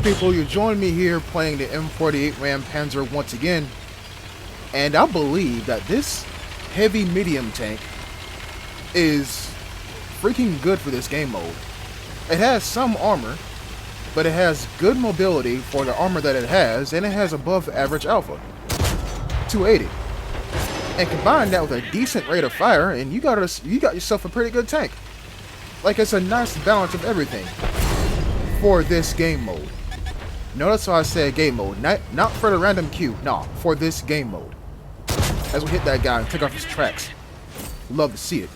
People, you join me here playing the M48 Ram Panzer once again, and I believe that this heavy medium tank is freaking good for this game mode. It has some armor, but it has good mobility for the armor that it has, and it has above average alpha, 280. And combine that with a decent rate of fire, and you got yourself a pretty good tank. Like, it's a nice balance of everything for this game mode. Notice how I said game mode, not for the random queue, no, for this game mode. As we hit that guy and take off his tracks. Love to see it.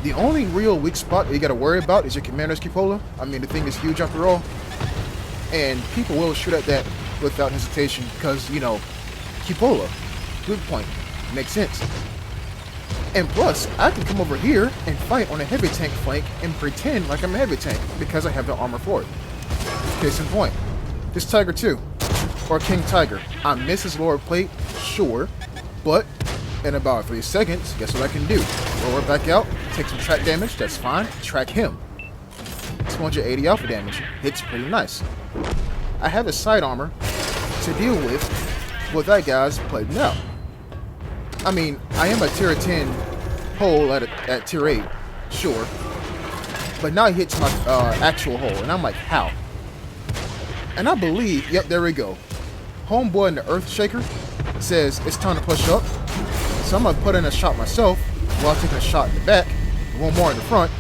The only real weak spot that you gotta worry about is your commander's cupola. I mean, the thing is huge after all. And people will shoot at that without hesitation because, you know, cupola, weak point, makes sense. And plus, I can come over here and fight on a heavy tank flank and pretend like I'm a heavy tank because I have the armor for it. Case in point, this Tiger 2, or King Tiger. I miss his lower plate, sure, but in about 3 seconds, guess what I can do? Lower it back out, take some track damage, that's fine, track him. 280 alpha damage, hits pretty nice. I have his side armor to deal with that guy's plating out. I mean, I am a tier 10 hole at tier 8, sure. But now he hits my actual hole, and I'm like, how? And I believe, yep, there we go. Homeboy in the Earth Shaker says it's time to push up. So I'm going to put in a shot myself while taking a shot in the back, one more in the front.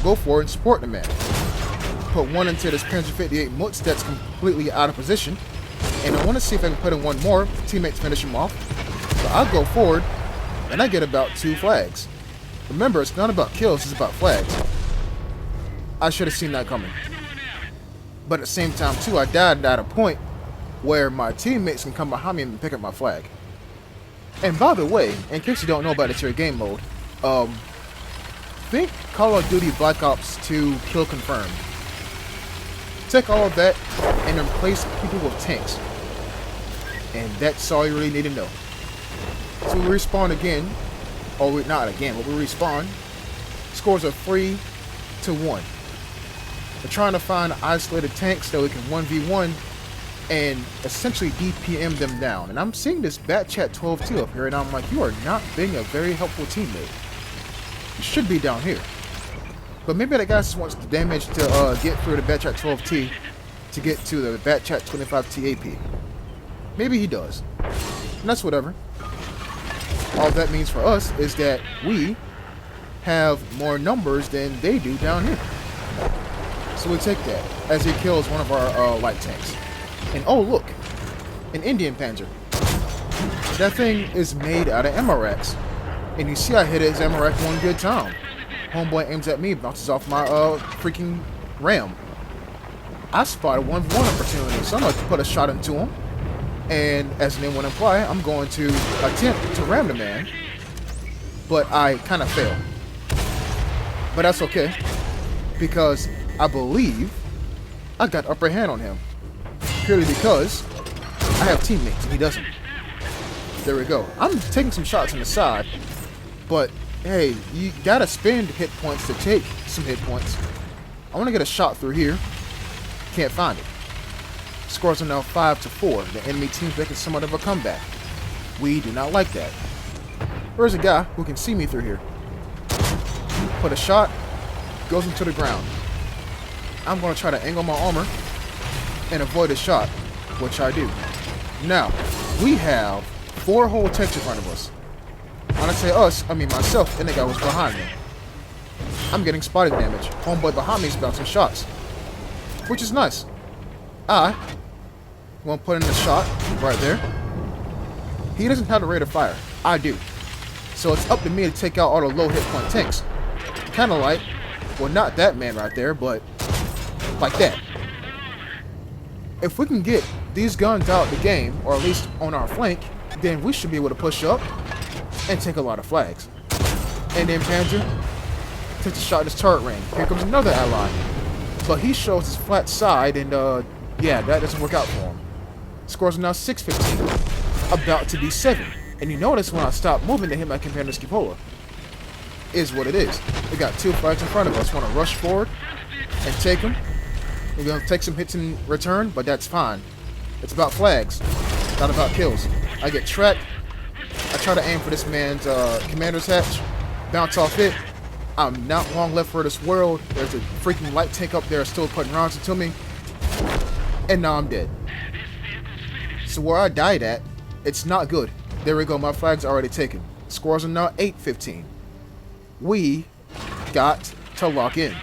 Go for it and support the man. Put one into this Panzer 58 Mutz that's completely out of position. And I want to see if I can put in one more. Teammates finish him off. So I'll go forward, and I get about 2 flags. Remember, it's not about kills, it's about flags. I should have seen that coming. But at the same time, too, I died at a point where my teammates can come behind me and pick up my flag. And by the way, in case you don't know about the tier game mode, think Call of Duty Black Ops 2 Kill Confirmed. Take all of that and replace people with tanks. And that's all you really need to know. So we respawn again, or not again, but we respawn. Scores are 3-1. We're trying to find isolated tanks that we can 1v1 and essentially DPM them down. And I'm seeing this Batchat 12T up here, and I'm like, you are not being a very helpful teammate. You should be down here. But maybe that guy just wants the damage to get through the Batchat 12T to get to the Batchat 25T AP. Maybe he does. And that's whatever. All that means for us is that we have more numbers than they do down here. So we take that as he kills one of our light tanks. And oh look, an Indian Panzer. That thing is made out of ammo racks. And you see I hit his ammo rack one good time. Homeboy aims at me, bounces off my freaking ram. I spotted 1v1 opportunity, so I'm going to put a shot into him. And as the name would imply, I'm going to attempt to ram the man. But I kind of fail. But that's okay. Because I believe I got upper hand on him. Purely because I have teammates and he doesn't. There we go. I'm taking some shots on the side. But hey, you gotta spend hit points to take some hit points. I want to get a shot through here. Can't find it. Scores are now 5-4. The enemy team's making somewhat of a comeback. We do not like that. There's a guy who can see me through here. Put a shot, goes into the ground. I'm going to try to angle my armor and avoid a shot, which I do. Now, we have 4 whole tanks in front of us. When I say us, I mean myself, and the guy was behind me. I'm getting spotted damage. Homeboy behind me is bouncing shots, which is nice. I want to put in a shot right there. He doesn't have the rate of fire. I do. So it's up to me to take out all the low hit point tanks. Kind of like, well, not that man right there, but like that. If we can get these guns out of the game, or at least on our flank, then we should be able to push up and take a lot of flags. And then Panzer takes a shot at his turret ring. Here comes another ally. But he shows his flat side, and yeah, that doesn't work out for him. Scores are now 6-15. About to be 7. And you notice when I stop moving to hit my commander's cupola. Is what it is. We got 2 flags in front of us. Want to rush forward and take them. You're gonna take some hits in return, but that's fine. It's about flags, not about kills. I get tracked. I try to aim for this man's commander's hatch, bounce off it. I'm not long left for this world. There's a freaking light tank up there still putting rounds into me. And now I'm dead. So where I died at, it's not good. There we go, my flag's already taken. Scores are now 8-15. We got to lock in.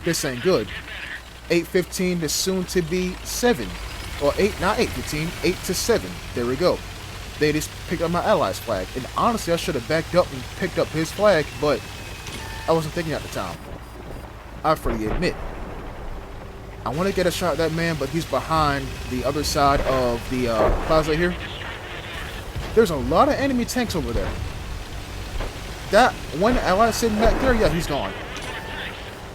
This ain't good. 8-15 is soon to be 7. Or 8, not 8-15, 8-7. There we go. They just picked up my ally's flag. And honestly, I should have backed up and picked up his flag, but I wasn't thinking at the time. I freely admit. I want to get a shot at that man, but he's behind the other side of the plaza here. There's a lot of enemy tanks over there. That one ally sitting back there, yeah, he's gone.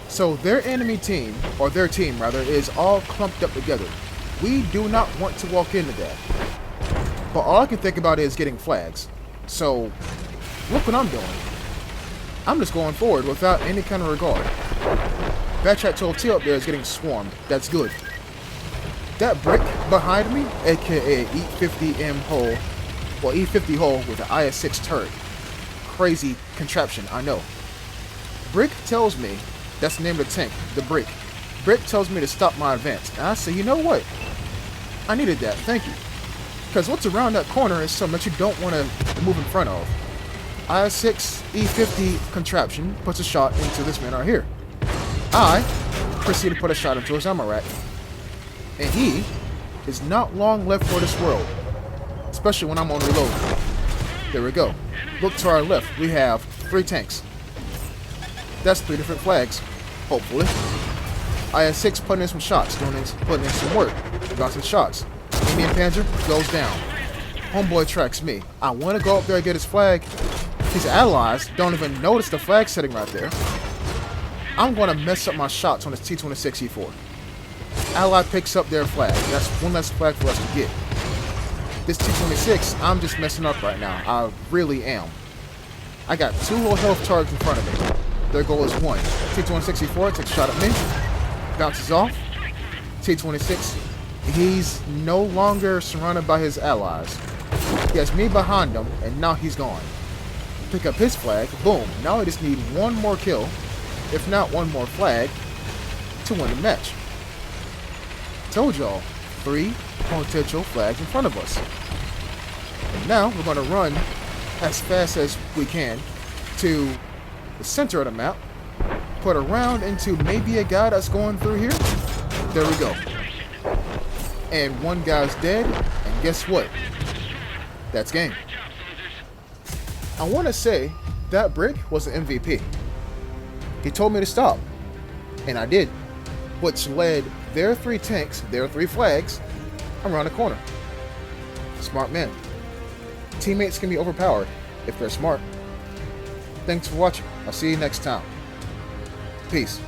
So their enemy team, or their team rather, is all clumped up together. We do not want to walk into that. But all I can think about is getting flags. So, look what I'm doing. I'm just going forward without any kind of regard. Backtrack 12T up there is getting swarmed. That's good. That brick behind me, aka E50M hole, well, E50 hole with an IS-6 turret. Crazy contraption, I know. Brick tells me, that's the name of the tank, the Brick. Brick tells me to stop my advance. And I say, you know what? I needed that, thank you. Because what's around that corner is something that you don't want to move in front of. IS-6 E50 contraption puts a shot into this man right here. I proceed to put a shot into his ammo rack. And he is not long left for this world. Especially when I'm on reload. There we go. Look to our left. We have 3 tanks. That's 3 different flags. Hopefully. IS-6 putting in some shots. Putting in some work. Got some shots. Indian Panzer goes down. Homeboy tracks me. I want to go up there and get his flag. His allies don't even notice the flag sitting right there. I'm going to mess up my shots on this T-26 E4. Ally picks up their flag. That's one less flag for us to get. This T-26, I'm just messing up right now. I really am. I got 2 low health targets in front of me. Their goal is 1. T-26 E4 takes a shot at me. Bounces off. T-26, he's no longer surrounded by his allies. He has me behind him, and now he's gone. Pick up his flag. Boom. Now I just need 1 more kill, if not 1 more flag, to win the match. Told y'all, 3 potential flags in front of us. And now we're going to run as fast as we can to the center of the map, put a round into maybe a guy that's going through here. There we go. And 1 guy's dead, and guess what? That's game. I want to say that Brick was the MVP. He told me to stop, and I did, which led their 3 tanks, their 3 flags, around the corner. Smart man. Teammates can be overpowered if they're smart. Thanks for watching. I'll see you next time. Peace.